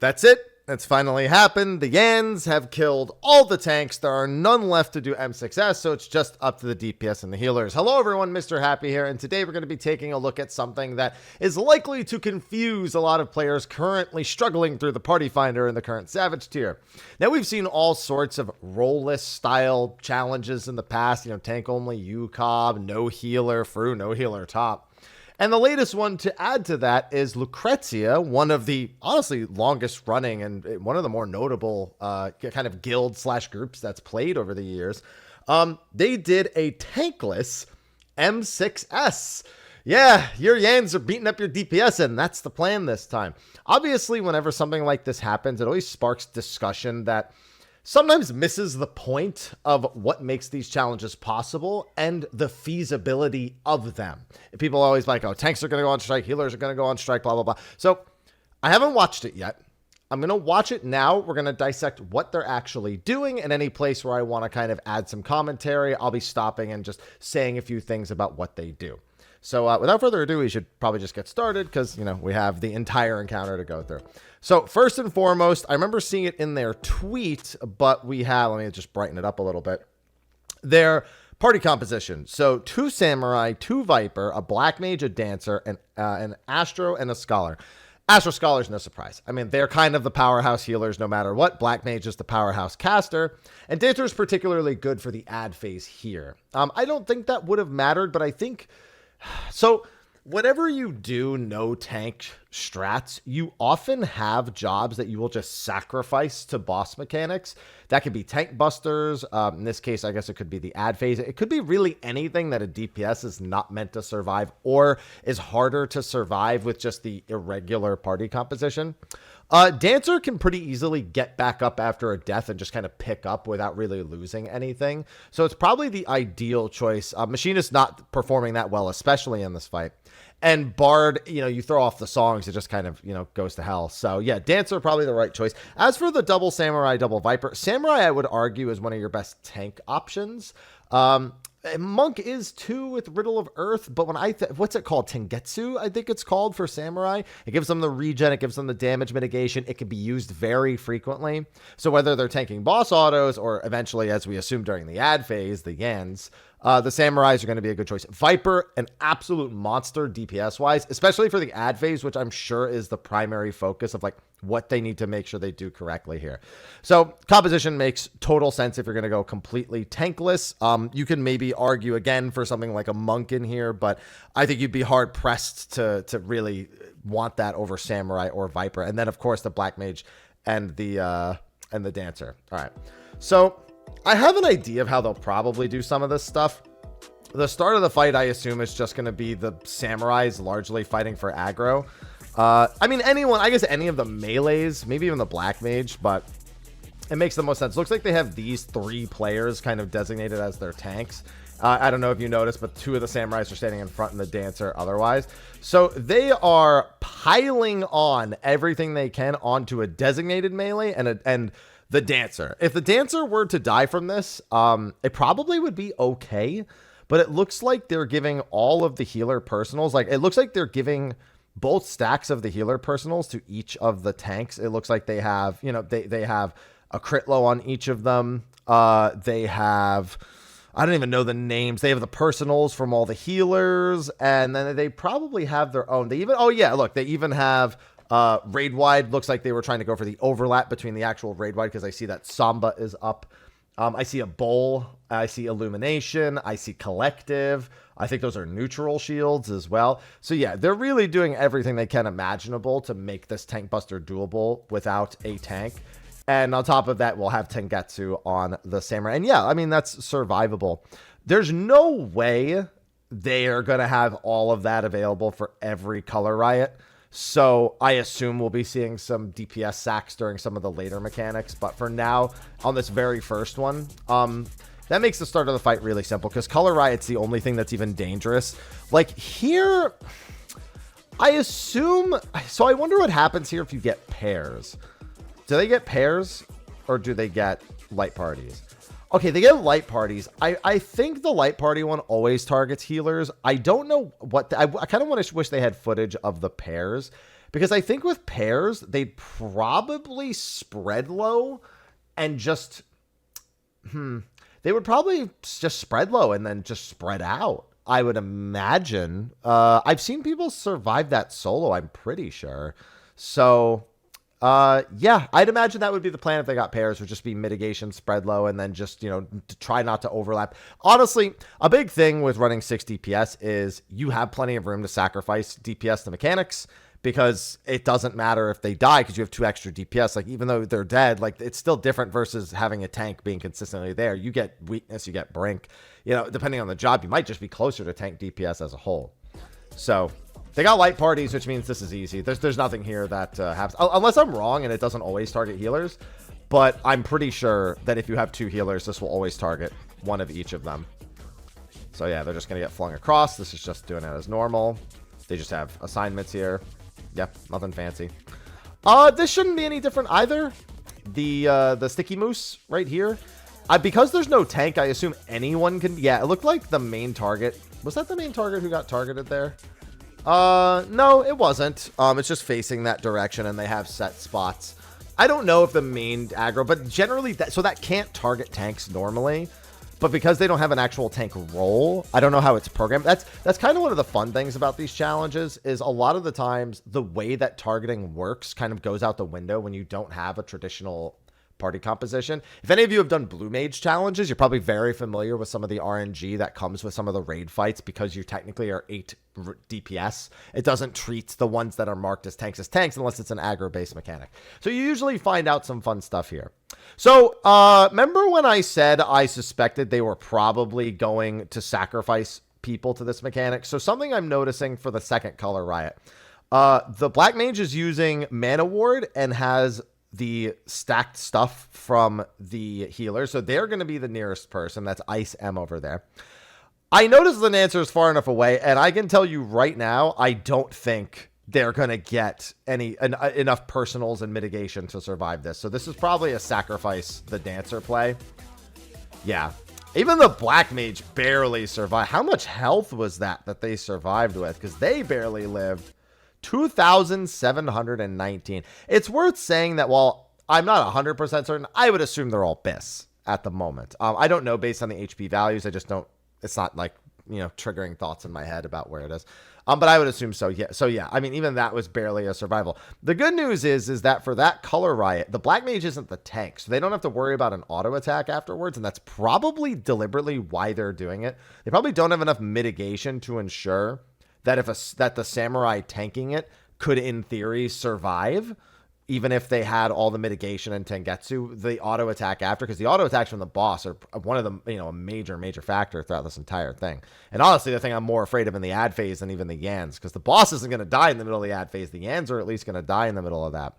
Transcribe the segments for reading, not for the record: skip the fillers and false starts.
That's it. It's finally happened. The Yans have killed all the tanks. There are none left to do M6S, so it's just up to the DPS and the healers. Hello everyone, Mr. Happy here, and today we're going to be taking a look at something that is likely to confuse a lot of players currently struggling through the Party Finder in the current Savage tier. Now, we've seen all sorts of roleless style challenges in the past, tank only UCOB, no healer through, no healer top. And the latest one to add to that is Lucrezia, one of the, honestly, longest running and one of the more notable kind of guild/groups that's played over the years. They did a tankless M6S. Yeah, your Yans are beating up your DPS, and that's the plan this time. Obviously, whenever something like this happens, it always sparks discussion that sometimes misses the point of what makes these challenges possible and the feasibility of them. People are always like, oh, tanks are going to go on strike, healers are going to go on strike, blah, blah, blah. So I haven't watched it yet. I'm going to watch it now. We're going to dissect what they're actually doing, and any place where I want to kind of add some commentary, I'll be stopping and just saying a few things about what they do. So without further ado, we should probably just get started because, we have the entire encounter to go through. So first and foremost, I remember seeing it in their tweet, but we have, let me just brighten it up a little bit, their party composition. So 2 Samurai, 2 Viper, a Black Mage, a Dancer, and an Astro, and a Scholar. Astro Scholar's no surprise. I mean, they're kind of the powerhouse healers no matter what. Black Mage is the powerhouse caster, and Dancer is particularly good for the ad phase here. I don't think that would have mattered, but I think... So, whenever you do no tank strats, you often have jobs that you will just sacrifice to boss mechanics. That could be tank busters. In this case, I guess it could be the ad phase. It could be really anything that a DPS is not meant to survive or is harder to survive with just the irregular party composition. Dancer can pretty easily get back up after a death and just kind of pick up without really losing anything. So it's probably the ideal choice. Machinist not performing that well, especially in this fight. And Bard, you throw off the songs, it just kind of, goes to hell. So yeah, Dancer probably the right choice. As for the double Samurai, double Viper, Samurai I would argue is one of your best tank options. Monk is too with Riddle of Earth, but when what's it called? Tengetsu, I think it's called for Samurai. It gives them the regen, it gives them the damage mitigation. It can be used very frequently. So whether they're tanking boss autos or eventually, as we assume during the ad phase, the Yans, the Samurais are going to be a good choice. Viper, an absolute monster DPS-wise, especially for the ad phase, which I'm sure is the primary focus of what they need to make sure they do correctly here. So composition makes total sense if you're going to go completely tankless. You can maybe argue again for something like a Monk in here, but I think you'd be hard pressed to really want that over Samurai or Viper. And then of course the Black Mage and the Dancer. All right. So I have an idea of how they'll probably do some of this stuff. The start of the fight, I assume, is just going to be the Samurais largely fighting for aggro. I mean, I guess any of the melees, maybe even the Black Mage, but it makes the most sense. Looks like they have these 3 players kind of designated as their tanks. I don't know if you noticed, but 2 of the Samurais are standing in front and the Dancer otherwise. So they are piling on everything they can onto a designated melee and the Dancer. If the Dancer were to die from this, it probably would be okay, but it looks like they're giving all of the healer personals, it looks like they're giving both stacks of the healer personals to each of the tanks. It looks like they have, they have a crit low on each of them. They have, I don't even know the names. They have the personals from all the healers, and then they probably have their own. They even, oh yeah, look, they even have raid wide. Looks like they were trying to go for the overlap between the actual raid wide because I see that Samba is up. I see a bowl. I see illumination. I see collective. I think those are neutral shields as well. So yeah, they're really doing everything they can imaginable to make this tank buster doable without a tank. And on top of that, we'll have Tengetsu on the Samurai. And yeah, I mean, that's survivable. There's no way they are going to have all of that available for every color riot. So I assume we'll be seeing some DPS sacks during some of the later mechanics. But for now, on this very first one, that makes the start of the fight really simple because color riot's the only thing that's even dangerous. Here, I assume... So I wonder what happens here if you get pairs. Do they get pairs or do they get light parties? Okay, they get light parties. I think the light party one always targets healers. I don't know what... I kind of want to wish they had footage of the pairs Because I think with pairs, they'd probably spread low and just, they would probably just spread low and then just spread out, I would imagine. I've seen people survive that solo, I'm pretty sure. So, yeah, I'd imagine that would be the plan if they got pairs, would just be mitigation, spread low, and then just, you know, to try not to overlap. Honestly, a big thing with running 6 DPS is you have plenty of room to sacrifice DPS to mechanics, because it doesn't matter if they die because you have 2 extra DPS. Like, even though they're dead, like, it's still different versus having a tank being consistently there. You get weakness, you get brink. You know, depending on the job, you might just be closer to tank DPS as a whole. So they got light parties, which means this is easy. There's nothing here that happens. Unless I'm wrong and it doesn't always target healers. But I'm pretty sure that if you have 2 healers, this will always target one of each of them. So yeah, they're just going to get flung across. This is just doing it as normal. They just have assignments here. Yep, nothing fancy. This shouldn't be any different either. The sticky moose right here. Because there's no tank, I assume anyone can... Yeah, it looked like the main target. Was that the main target who got targeted there? No, it wasn't. It's just facing that direction and they have set spots. I don't know if the main aggro, but generally that can't target tanks normally. But because they don't have an actual tank role, I don't know how it's programmed. That's kind of one of the fun things about these challenges, is a lot of the times the way that targeting works kind of goes out the window when you don't have a traditional party composition. If any of you have done blue mage challenges, you're probably very familiar with some of the RNG that comes with some of the raid fights, because you technically are 8 DPS. It doesn't treat the ones that are marked as tanks unless it's an aggro based mechanic. So you usually find out some fun stuff here. So remember when I said I suspected they were probably going to sacrifice people to this mechanic? So something I'm noticing for the second color riot, the black mage is using mana ward and has the stacked stuff from the healer. So they're going to be the nearest person. That's Ice M over there. I noticed the answer is far enough away, and I can tell you right now, I don't think they're going to get enough personals and mitigation to survive this. So this is probably a sacrifice the dancer play. Yeah. Even the black mage barely survived. How much health was that they survived with? Because they barely lived. 2,719. It's worth saying that while I'm not 100% certain, I would assume they're all BIS at the moment. I don't know based on the HP values. I just don't, it's not like, you know, triggering thoughts in my head about where it is. But I would assume so. Yeah. So yeah, I mean, even that was barely a survival. The good news is that for that color riot, the black mage isn't the tank, so they don't have to worry about an auto attack afterwards. And that's probably deliberately why they're doing it. They probably don't have enough mitigation to ensure that that the samurai tanking it could, in theory, survive, even if they had all the mitigation and Tengetsu, the auto attack after, because the auto attacks from the boss are one of the, you know, a major factor throughout this entire thing. And honestly, the thing I'm more afraid of in the ad phase than even the Yans, because the boss isn't going to die in the middle of the ad phase. The Yans are at least going to die in the middle of that.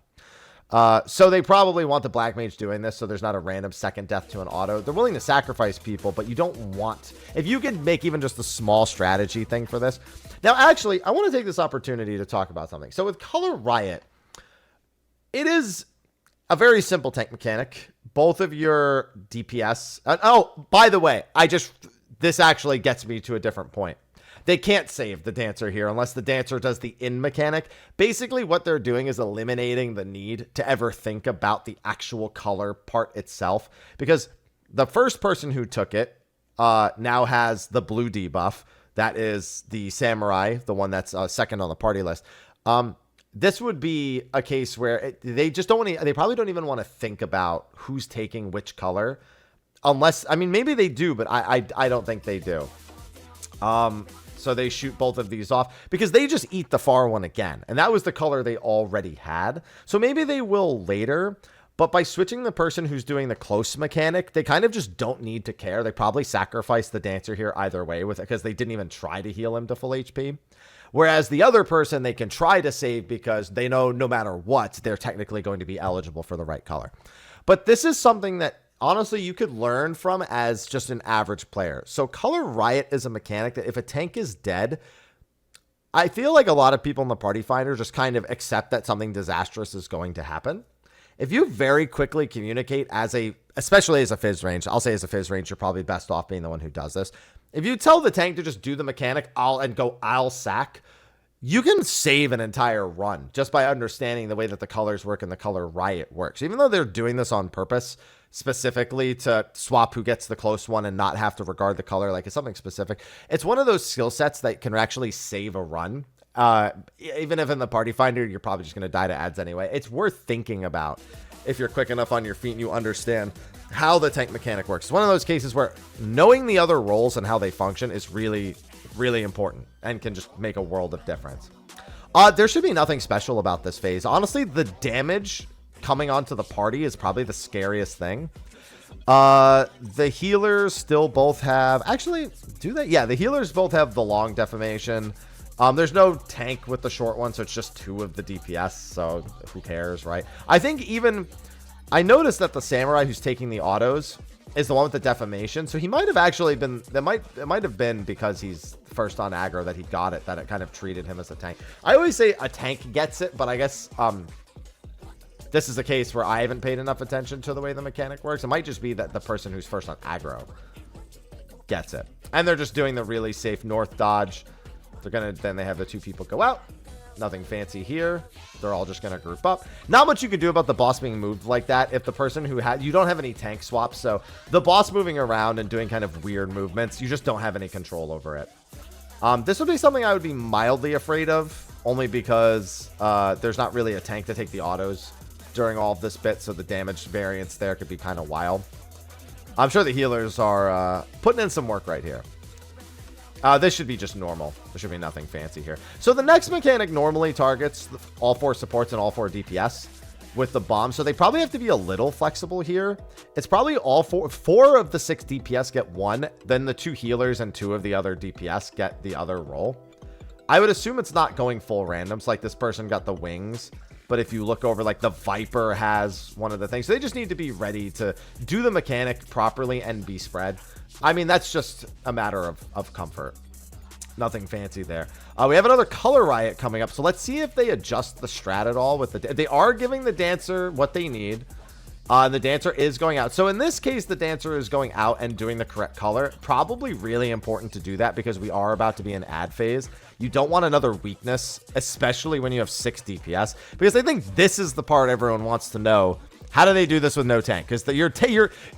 So they probably want the black mage doing this, so there's not a random second death to an auto. They're willing to sacrifice people, but you don't want... If you can make even just a small strategy thing for this... Now, actually, I want to take this opportunity to talk about something. So with Color Riot, it is a very simple tank mechanic. Both of your DPS... oh, by the way, this actually gets me to a different point. They can't save the dancer here unless the dancer does the in mechanic. Basically, what they're doing is eliminating the need to ever think about the actual color part itself, because the first person who took it now has the blue debuff. That is the samurai, the one that's second on the party list. This would be a case where they just don't want to, they probably don't even want to think about who's taking which color, unless, I mean, maybe they do, but I don't think they do. So they shoot both of these off because they just eat the far one again. And that was the color they already had. So maybe they will later, but by switching the person who's doing the close mechanic, they kind of just don't need to care. They probably sacrifice the dancer here either way with it because they didn't even try to heal him to full HP. Whereas the other person they can try to save because they know no matter what, they're technically going to be eligible for the right color. But this is something that honestly you could learn from as just an average player. So Color Riot is a mechanic that if a tank is dead, I feel like a lot of people in the Party Finder just kind of accept that something disastrous is going to happen. If you very quickly communicate especially as a Fizz range, I'll say as a Fizz range, you're probably best off being the one who does this. If you tell the tank to just do the mechanic, I'll sack, you can save an entire run just by understanding the way that the colors work and the color riot works. Even though they're doing this on purpose, specifically to swap who gets the close one and not have to regard the color like it's something specific. It's one of those skill sets that can actually save a run. Even if in the party finder, you're probably just going to die to ads anyway. It's worth thinking about if you're quick enough on your feet and you understand how the tank mechanic works. It's one of those cases where knowing the other roles and how they function is really, really important and can just make a world of difference. There should be nothing special about this phase. Honestly, the damage coming onto the party is probably the scariest thing. The healers still both have, actually, do they? Yeah, the healers both have the long defamation. There's no tank with the short one, so it's just 2 of the DPS, so who cares, right? I think even, I noticed that the samurai who's taking the autos is the one with the defamation, so he might have actually been, it might have been because he's first on aggro that he got it, that it kind of treated him as a tank. I always say a tank gets it, but I guess, this is a case where I haven't paid enough attention to the way the mechanic works. It might just be that the person who's first on aggro gets it. And they're just doing the really safe north dodge. They're gonna, then they have the 2 people go out. Nothing fancy here. They're all just gonna group up. Not much you can do about the boss being moved like that. If the person who had, you don't have any tank swaps, so the boss moving around and doing kind of weird movements, you just don't have any control over it. This would be something I would be mildly afraid of, only because there's not really a tank to take the autos during all of this bit, so the damage variance there could be kind of wild. I'm sure the healers are putting in some work right here. This should be just normal. There should be nothing fancy here. So the next mechanic normally targets all 4 supports and all 4 DPS with the bomb, so they probably have to be a little flexible here. It's probably all 4 of the 6 DPS get 1, then the 2 healers and 2 of the other DPS get the other role. I would assume it's not going full randoms, like this person got the wings. But if you look over, like the Viper has one of the things. So they just need to be ready to do the mechanic properly and be spread. I mean, that's just a matter of comfort. Nothing fancy there. We have another color riot coming up. So let's see if they adjust the strat at all. With they are giving the dancer what they need. The dancer is going out. So in this case, the dancer is going out and doing the correct color. Probably really important to do that because we are about to be in ad phase. You don't want another weakness, especially when you have 6 DPS, because I think this is the part everyone wants to know. How do they do this with no tank? Because the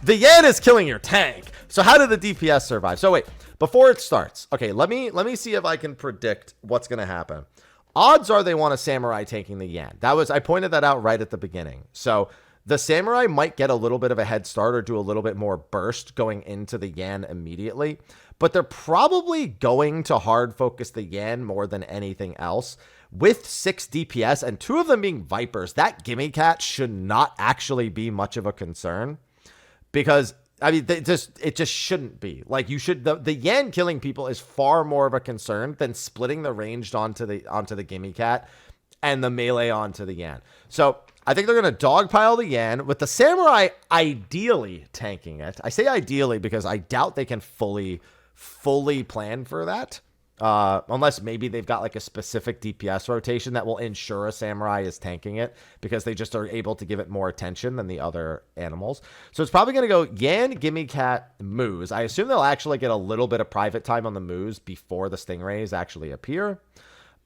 Yan is killing your tank. So how did the DPS survive? So wait, before it starts, okay, let me see if I can predict what's going to happen. Odds are they want a samurai taking the Yan. I pointed that out right at the beginning. So the samurai might get a little bit of a head start or do a little bit more burst going into the Yan immediately, but they're probably going to hard focus the Yan more than anything else. With 6 DPS and 2 of them being Vipers, that gimme cat should not actually be much of a concern, because I mean, it just shouldn't be. Like, you should, the Yan killing people is far more of a concern than splitting the ranged onto the gimme cat and the melee onto the Yan. So I think they're going to dogpile the Yan with the samurai ideally tanking it. I say ideally because I doubt they can fully plan for that. Unless maybe they've got like a specific DPS rotation that will ensure a samurai is tanking it, because they just are able to give it more attention than the other animals. So it's probably going to go Yan, gimme cat, moose. I assume they'll actually get a little bit of private time on the moose before the stingrays actually appear.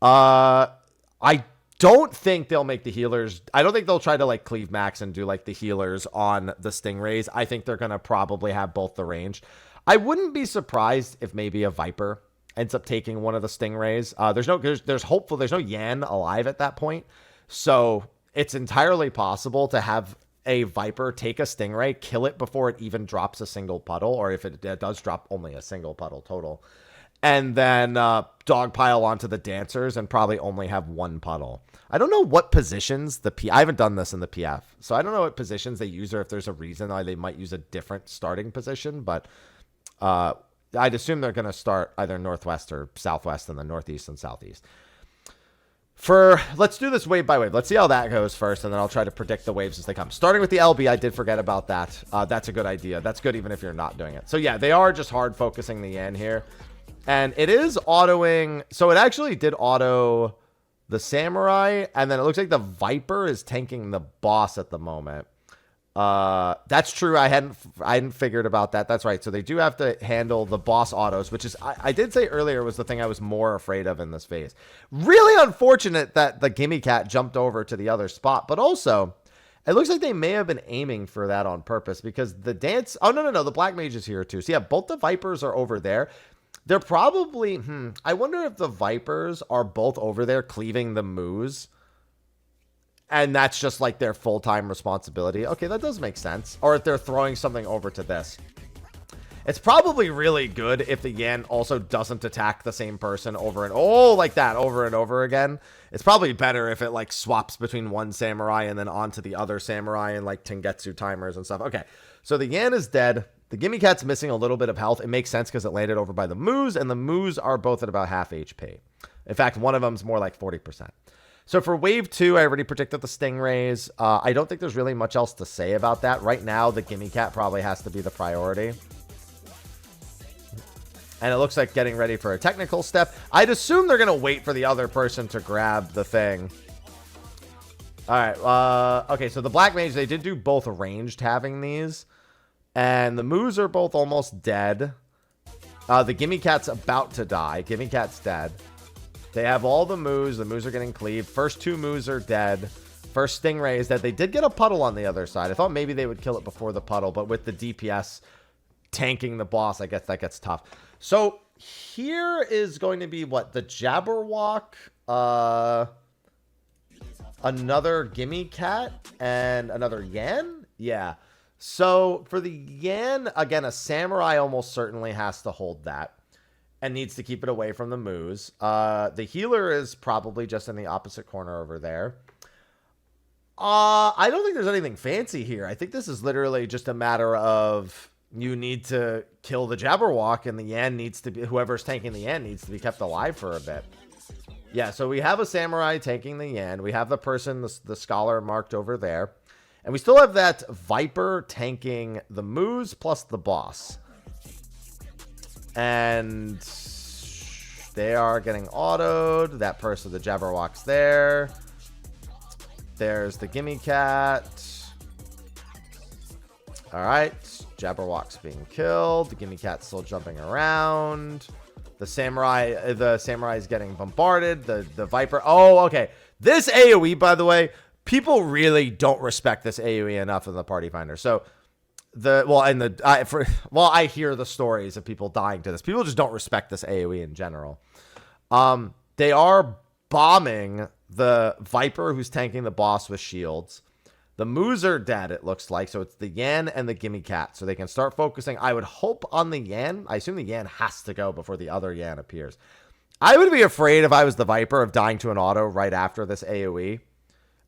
I don't think they'll make the healers. I don't think they'll try to like cleave max and do like the healers on the stingrays. I think they're going to probably have both the range. I wouldn't be surprised if maybe a Viper ends up taking one of the stingrays. There's no Yan alive at that point. So it's entirely possible to have a Viper take a stingray, kill it before it even drops a single puddle, or if it does drop only a single puddle total, and then dogpile onto the dancers and probably only have 1 puddle. I don't know what positions I haven't done this in the PF, so I don't know what positions they use or if there's a reason why they might use a different starting position, but I'd assume they're going to start either northwest or southwest and then northeast and southeast. Let's do this wave by wave. Let's see how that goes first, and then I'll try to predict the waves as they come. Starting with the LB, I did forget about that. That's a good idea. That's good even if you're not doing it. So yeah, they are just hard focusing the Yan here. And it is autoing. So it actually did auto the samurai, and then it looks like the Viper is tanking the boss at the moment. That's true. I hadn't figured about that. That's right. So they do have to handle the boss autos, which is, I did say earlier, was the thing I was more afraid of in this phase. Really unfortunate that the Gimme Cat jumped over to the other spot, but also it looks like they may have been aiming for that on purpose, because the dance, oh no, the Black Mage is here too. So yeah, both the Vipers are over there. They're probably, I wonder if the Vipers are both over there cleaving the Moose, and that's just like their full-time responsibility. Okay, that does make sense. Or if they're throwing something over to this. It's probably really good if the Yan also doesn't attack the same person over and like that over and over again. It's probably better if it like swaps between one samurai and then onto the other samurai and like Tengetsu timers and stuff. Okay, so the Yan is dead. The Gimme Cat's missing a little bit of health. It makes sense because it landed over by the Moose, and the Moose are both at about half HP. In fact, one of them's more like 40%. So for wave 2, I already predicted the Stingrays. I don't think there's really much else to say about that. Right now, the Gimme Cat probably has to be the priority. And it looks like getting ready for a technical step. I'd assume they're going to wait for the other person to grab the thing. All right. Okay, so the Black Mage, they did do both ranged having these. And the Moos are both almost dead. The Gimme Cat's about to die. Gimme Cat's dead. They have all the Moos. The Moos are getting cleaved. First 2 Moos are dead. First Stingray is dead. They did get a puddle on the other side. I thought maybe they would kill it before the puddle, but with the DPS tanking the boss, I guess that gets tough. So here is going to be what? The Jabberwock, another Gimme Cat, and another Yan? Yeah. So for the Yan, again, a Samurai almost certainly has to hold that and needs to keep it away from the Moose. The healer is probably just in the opposite corner over there. I don't think there's anything fancy here. I think this is literally just a matter of you need to kill the Jabberwock, and the Yan needs to be, whoever's tanking the Yan needs to be kept alive for a bit. Yeah, so we have a Samurai tanking the Yan. We have the person, the Scholar marked over there. And we still have that Viper tanking the Moose plus the boss. And they are getting autoed. That person, the Jabberwock's there. There's the Gimme Cat. All right. Jabberwock's being killed. The Gimme Cat's still jumping around. The Samurai is getting bombarded. The Viper. Oh, okay. This AoE, by the way, people really don't respect this AoE enough in the Party Finder. So I hear the stories of people dying to this. People just don't respect this AoE in general. They are bombing the Viper who's tanking the boss with shields. The Moos are dead, it looks like. So it's the Yan and the Gimme Cat. So they can start focusing. I would hope on the Yan. I assume the Yan has to go before the other Yan appears. I would be afraid if I was the Viper of dying to an auto right after this AoE.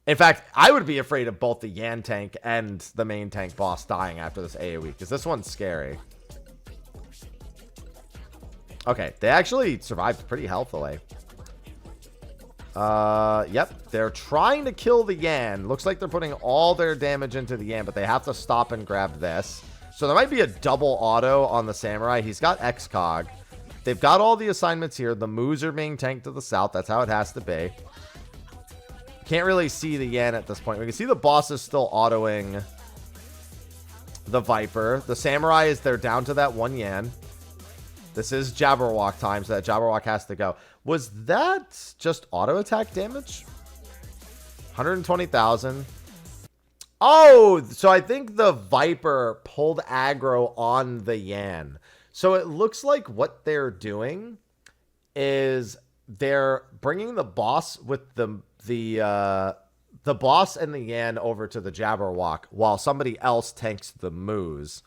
In fact, I would be afraid of both the Yan tank and the main tank boss dying after this AoE, because this one's scary. Okay, they actually survived pretty healthily. Yep, they're trying to kill the Yan. Looks like they're putting all their damage into the Yan, but they have to stop and grab this. So there might be a double auto on the Samurai. He's got XCOG. They've got all the assignments here. The Moos are being tanked to the south. That's how it has to be. Can't really see the Yan at this point. We can see the boss is still autoing the Viper. The Samurai is there down to that one Yan. This is Jabberwock time, so that Jabberwock has to go. Was that just auto attack damage? 120,000. Oh, so I think the Viper pulled aggro on the Yan. So it looks like what they're doing is they're bringing the boss with the boss and the Yan over to the Jabberwock while somebody else tanks the Moose.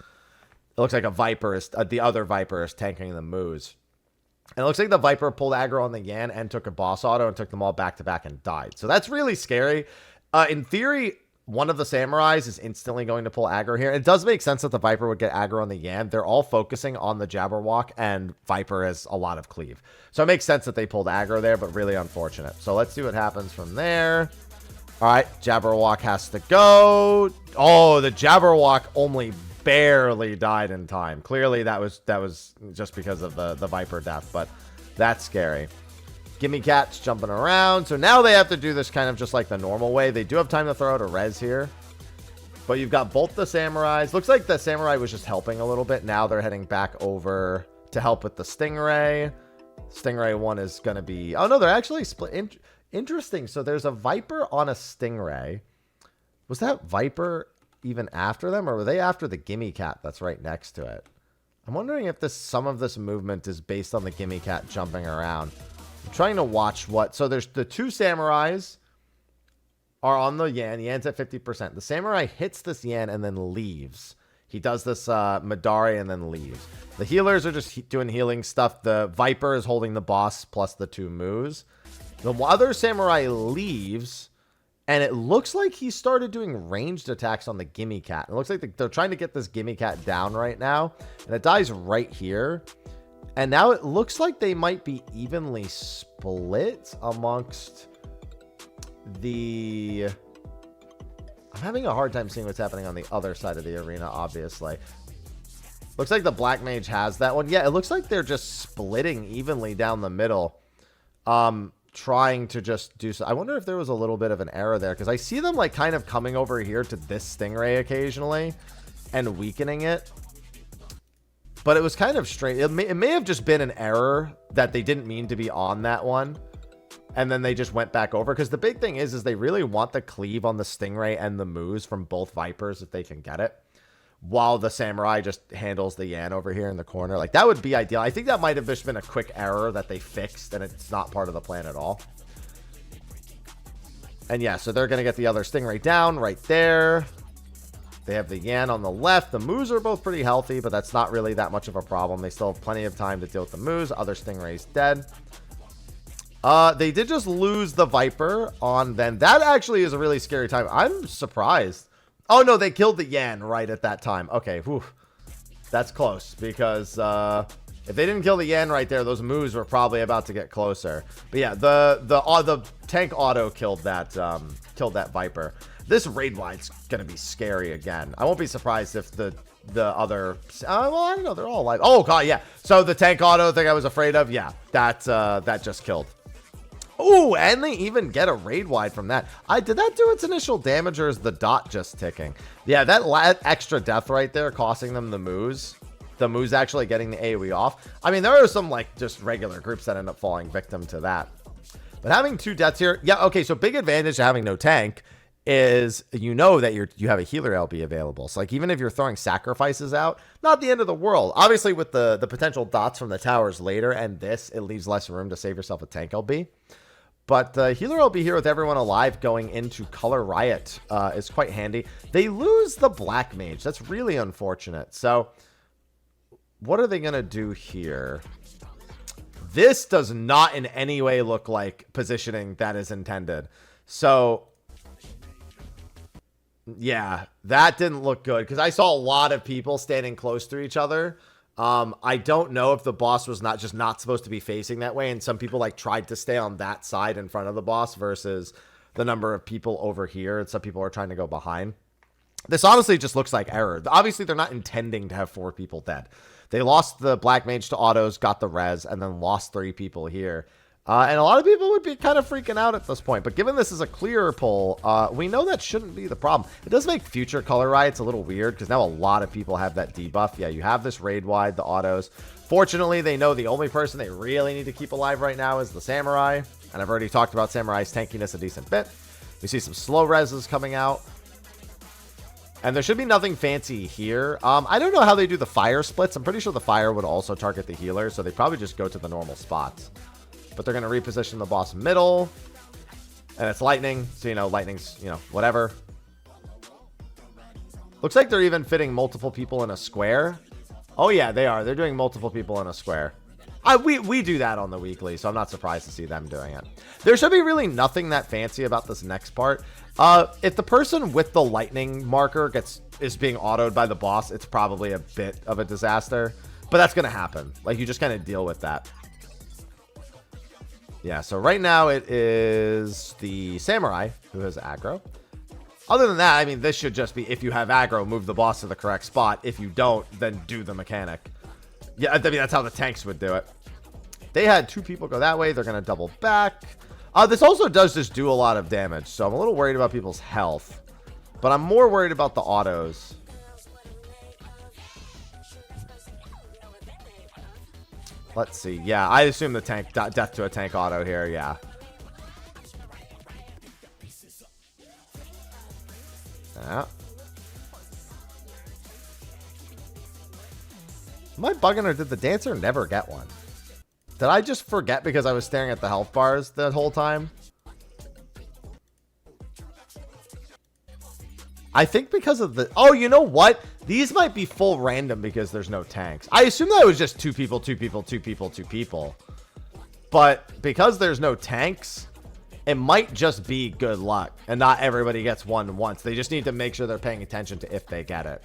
It looks like a Viper is the other Viper is tanking the Moose. And it looks like the Viper pulled aggro on the Yan and took a boss auto and took them all back to back and died. So that's really scary. In theory, one of the Samurais is instantly going to pull aggro here. It does make sense that the Viper would get aggro on the Yan. They're all focusing on the Jabberwock, and Viper has a lot of cleave. So it makes sense that they pulled aggro there, but really unfortunate. So let's see what happens from there. All right, Jabberwock has to go. Oh, the Jabberwock only barely died in time. Clearly that was just because of the Viper death, but that's scary. Gimme Cat's jumping around. So now they have to do this kind of just like the normal way. They do have time to throw out a res here. But you've got both the samurais. Looks like the samurai was just helping a little bit. Now they're heading back over to help with the stingray. Stingray 1 is going to be... Oh, no, they're actually split. Interesting. So there's a viper on a stingray. Was that viper even after them? Or were they after the gimme cat that's right next to it? I'm wondering if some of this movement is based on the gimme cat jumping around. I'm trying to watch what... So there's the 2 samurais are on the Yan. Yan's at 50%. The samurai hits this Yan and then leaves. He does this Madari and then leaves. The healers are just doing healing stuff. The Viper is holding the boss plus the 2 moves. The other samurai leaves, and it looks like he started doing ranged attacks on the gimme cat. It looks like they're trying to get this gimme cat down right now, and it dies right here. And now it looks like they might be evenly split amongst... I'm having a hard time seeing what's happening on the other side of the arena, obviously. Looks like the black mage has that one. Yeah, it looks like they're just splitting evenly down the middle. Trying to just do so. I wonder if there was a little bit of an error there, because I see them like kind of coming over here to this stingray occasionally and weakening it. But it was kind of strange. It may have just been an error that they didn't mean to be on that one. And then they just went back over. Because the big thing is they really want the cleave on the Stingray and the Moose from both Vipers if they can get it. While the Samurai just handles the Yan over here in the corner. Like, that would be ideal. I think that might have just been a quick error that they fixed. And it's not part of the plan at all. And yeah, so they're going to get the other Stingray down right there. They have the Yan on the left. The Moose are both pretty healthy. But that's not really that much of a problem. They still have plenty of time to deal with the Moose. Other Stingray's dead. They did just lose the Viper on then. That actually is a really scary time. I'm surprised. Oh, no, they killed the Yan right at that time. Okay, whew. That's close because if they didn't kill the Yan right there, those moves were probably about to get closer. But yeah, the tank auto killed that Viper. This raid wide's going to be scary again. I won't be surprised if the other... well, I don't know. They're all alive. Oh, God, yeah. So the tank auto thing I was afraid of, yeah, that just killed. Oh, and they even get a raid wide from that. Did that do its initial damage, or is the dot just ticking? Yeah, that extra death right there costing them the moves. The moves actually getting the AoE off. I mean, there are some, like, just regular groups that end up falling victim to that. But having 2 deaths here... Yeah, okay, so big advantage to having no tank is you know that you have a healer LB available. So, like, even if you're throwing sacrifices out, not the end of the world. Obviously, with the potential dots from the towers later and this, it leaves less room to save yourself a tank LB. But healer LB here with everyone alive going into Color Riot is quite handy. They lose the Black Mage. That's really unfortunate. So, what are they going to do here? This does not in any way look like positioning that is intended. So, yeah, that didn't look good. Because I saw a lot of people standing close to each other. I don't know if the boss was not supposed to be facing that way, and some people like tried to stay on that side in front of the boss versus the number of people over here, and some people are trying to go behind. This honestly just looks like error. Obviously, they're not intending to have 4 people dead. They lost the Black Mage to autos, got the res, and then lost 3 people here. And a lot of people would be kind of freaking out at this point. But given this is a clearer pull, we know that shouldn't be the problem. It does make future Color Riots a little weird because now a lot of people have that debuff. Yeah, you have this raid wide, the autos. Fortunately, they know the only person they really need to keep alive right now is the Samurai. And I've already talked about Samurai's tankiness a decent bit. We see some slow reses coming out. And there should be nothing fancy here. I don't know how they do the fire splits. I'm pretty sure the fire would also target the healer. So they probably just go to the normal spots. But they're going to reposition the boss middle. And it's lightning. So, you know, lightning's, you know, whatever. Looks like they're even fitting multiple people in a square. Oh, yeah, they are. They're doing multiple people in a square. We do that on the weekly, so I'm not surprised to see them doing it. There should be really nothing that fancy about this next part. If the person with the lightning marker is being autoed by the boss, it's probably a bit of a disaster. But that's going to happen. Like, you just kind of deal with that. Yeah, so right now it is the Samurai who has aggro. Other than that, I mean, this should just be if you have aggro, move the boss to the correct spot. If you don't, then do the mechanic. Yeah, I mean, that's how the tanks would do it. They had 2 people go that way. They're going to double back. This also does just do a lot of damage, so I'm a little worried about people's health. but I'm more worried about the autos. Let's see. Yeah, I assume the tank, death to a tank auto here. Yeah. Yeah. Am I bugging, or did the dancer never get one? Did I just forget because I was staring at the health bars that whole time? I think because of the... Oh, you know what? These might be full random because there's no tanks. I assume that was just 2 people, 2 people, 2 people, 2 people. But because there's no tanks, it might just be good luck. And not everybody gets one once. They just need to make sure they're paying attention to if they get it.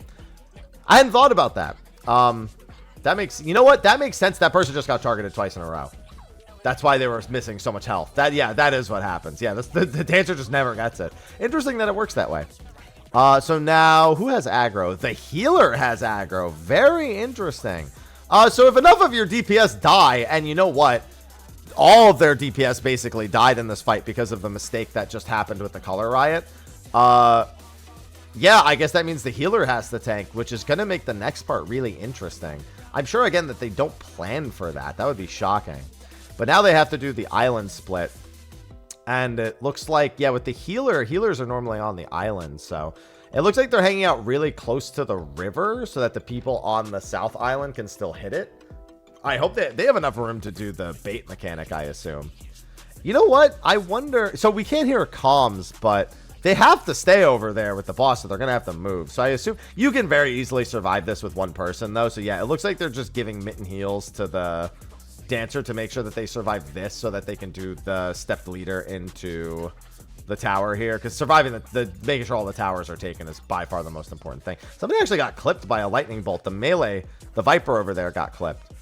I hadn't thought about that. That makes... You know what? That makes sense. That person just got targeted twice in a row. That's why they were missing so much health. Yeah, that is what happens. Yeah, the dancer just never gets it. Interesting that it works that way. So now, who has aggro? The healer has aggro. Very interesting. So if enough of your DPS die, and you know what? All of their DPS basically died in this fight because of the mistake that just happened with the color riot. Yeah, I guess that means the healer has the tank, which is going to make the next part really interesting. I'm sure, again, that they don't plan for that. That would be shocking. But now they have to do the island split. And it looks like, yeah, with the healers are normally on the island. So it looks like they're hanging out really close to the river so that the people on the south island can still hit it. I hope that they have enough room to do the bait mechanic, I assume. You know what? I wonder. So we can't hear comms, but they have to stay over there with the boss, so they're going to have to move. So I assume you can very easily survive this with one person, though. So yeah, it looks like they're just giving mitten heals to the dancer to make sure that they survive this so that they can do the step leader into the tower here, because surviving the making sure all the towers are taken is by far the most important thing. Somebody actually got clipped by a lightning bolt. The melee, the Viper over there got clipped.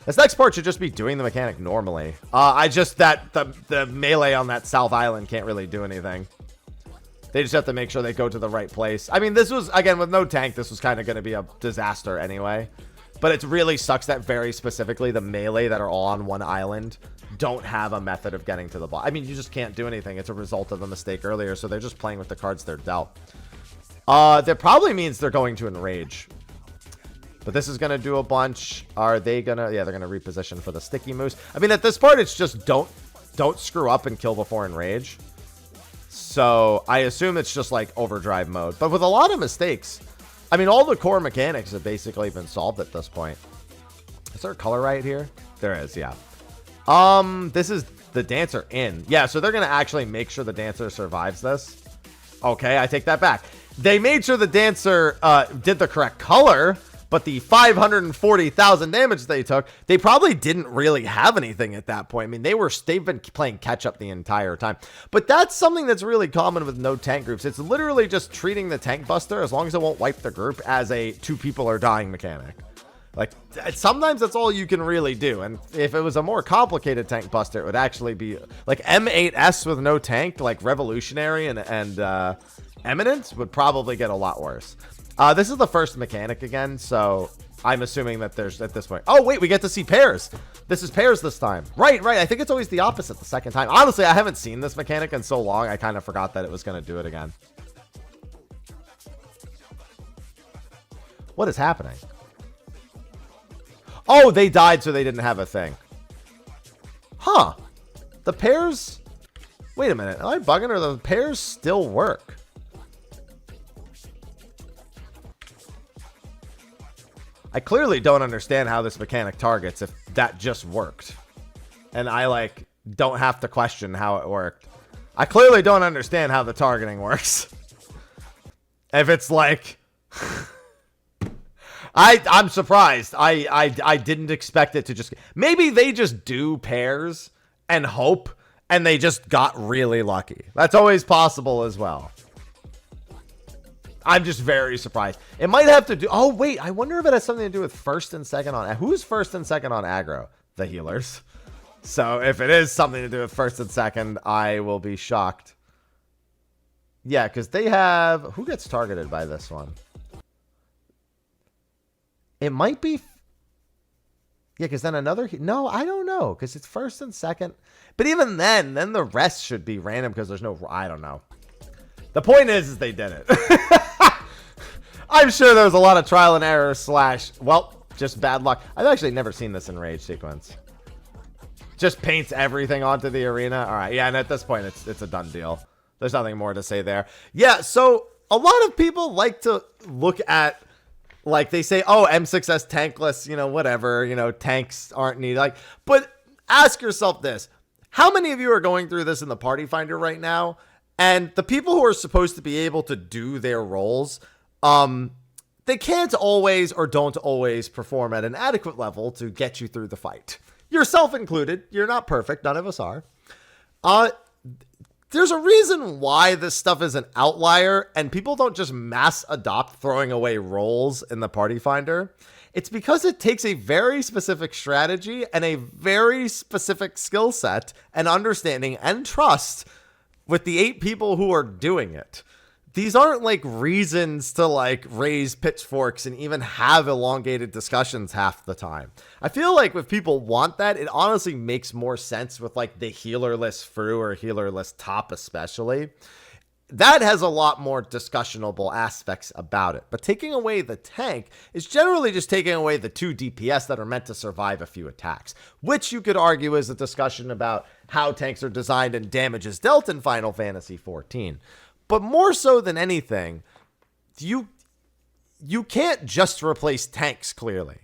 This next part should just be doing the mechanic normally. The melee on that south island can't really do anything. They just have to make sure they go to the right place. I mean, this was, again, with no tank, this was kind of going to be a disaster anyway. But it really sucks that very specifically the melee that are all on one island don't have a method of getting to the boss. I mean, you just can't do anything. It's a result of a mistake earlier, so they're just playing with the cards they're dealt. That probably means they're going to enrage. But this is going to do a bunch. Are they going to... Yeah, they're going to reposition for the sticky moose. I mean, at this part, it's just don't screw up and kill before enrage. So I assume it's just like overdrive mode. But with a lot of mistakes... I mean, all the core mechanics have basically been solved at this point. Is there a color right here? There is, yeah. This is the dancer in. Yeah, so they're going to actually make sure the dancer survives this. Okay, I take that back. They made sure the dancer did the correct color, but the 540,000 damage they took, they probably didn't really have anything at that point. I mean, they've been playing catch up the entire time. But that's something that's really common with no tank groups. It's literally just treating the tank buster, as long as it won't wipe the group, as a 2 people are dying mechanic. Like, sometimes that's all you can really do. And if it was a more complicated tank buster, it would actually be like M6S with no tank, like Revolutionary and Eminent would probably get a lot worse. This is the first mechanic again, so I'm assuming that there's, at this point... Oh, wait, we get to see pairs. This is pairs this time. Right. I think it's always the opposite the second time. Honestly, I haven't seen this mechanic in so long, I kind of forgot that it was going to do it again. What is happening? Oh, they died, so they didn't have a thing. Huh. The pairs... Wait a minute. Am I bugging, or the pairs still work? I clearly don't understand how this mechanic targets if that just worked. And I, like, don't have to question how it worked. I clearly don't understand how the targeting works. If it's like... I'm surprised. I didn't expect it to just... Maybe they just do pairs and hope, and they just got really lucky. That's always possible as well. I'm just very surprised. It might have to do... Oh, wait. I wonder if it has something to do with first and second on... Who's first and second on aggro? The healers. So if it is something to do with first and second, I will be shocked. Yeah, because they have... Who gets targeted by this one? It might be... Yeah, because then another... No, I don't know. Because it's first and second. But even then the rest should be random because there's no... I don't know. The point is they did it. I'm sure there was a lot of trial and error slash, well, just bad luck. I've actually never seen this in Rage sequence. Just paints everything onto the arena. All right, yeah, and at this point, it's a done deal. There's nothing more to say there. Yeah, so a lot of people like to look at, like, they say, oh, M6S tankless, you know, whatever, you know, tanks aren't needed. Like, but ask yourself this. How many of you are going through this in the Party Finder right now? And the people who are supposed to be able to do their roles, they can't always or don't always perform at an adequate level to get you through the fight. Yourself included. You're not perfect. None of us are. There's a reason why this stuff is an outlier and people don't just mass adopt throwing away roles in the Party Finder. It's because it takes a very specific strategy and a very specific skill set and understanding and trust with the 8 people who are doing it. These aren't like reasons to like raise pitchforks and even have elongated discussions half the time. I feel like if people want that, it honestly makes more sense with like the healerless Fru or healerless top especially. That has a lot more discussionable aspects about it. But taking away the tank is generally just taking away the 2 DPS that are meant to survive a few attacks, which you could argue is a discussion about how tanks are designed and damage is dealt in Final Fantasy XIV. But more so than anything, you can't just replace tanks, clearly.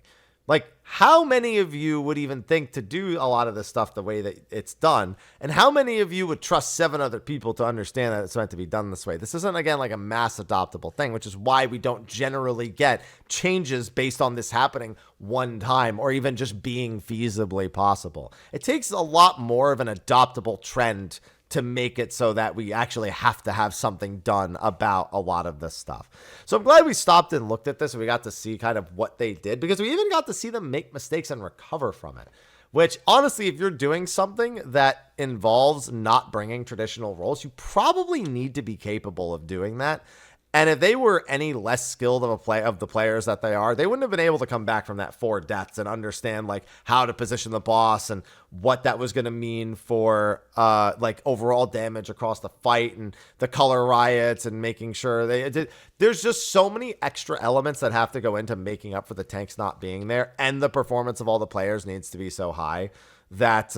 Like, how many of you would even think to do a lot of this stuff the way that it's done? And how many of you would trust 7 other people to understand that it's meant to be done this way? This isn't, again, like a mass adoptable thing, which is why we don't generally get changes based on this happening one time or even just being feasibly possible. It takes a lot more of an adoptable trend to make it so that we actually have to have something done about a lot of this stuff. So I'm glad we stopped and looked at this and we got to see kind of what they did, because we even got to see them make mistakes and recover from it, which honestly, if you're doing something that involves not bringing traditional roles, you probably need to be capable of doing that. And if they were any less skilled of the players that they are, they wouldn't have been able to come back from that 4 deaths and understand like how to position the boss and what that was going to mean for like overall damage across the fight and the color riots and making sure they did. There's just so many extra elements that have to go into making up for the tanks not being there, and the performance of all the players needs to be so high that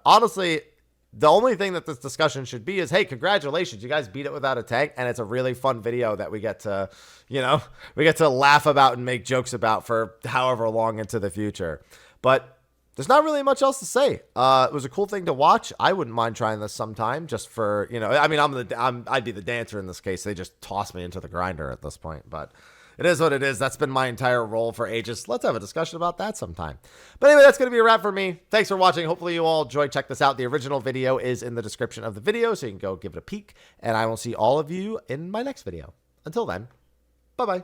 honestly, the only thing that this discussion should be is, hey, congratulations, you guys beat it without a tank, and it's a really fun video that we get to, you know, we get to laugh about and make jokes about for however long into the future. But there's not really much else to say. It was a cool thing to watch. I wouldn't mind trying this sometime just for, you know, I mean, I'd be the dancer in this case. They just toss me into the grinder at this point, but it is what it is. That's been my entire role for ages. Let's have a discussion about that sometime. But anyway, that's going to be a wrap for me. Thanks for watching. Hopefully you all enjoyed. Check this out. The original video is in the description of the video, so you can go give it a peek. And I will see all of you in my next video. Until then, bye-bye.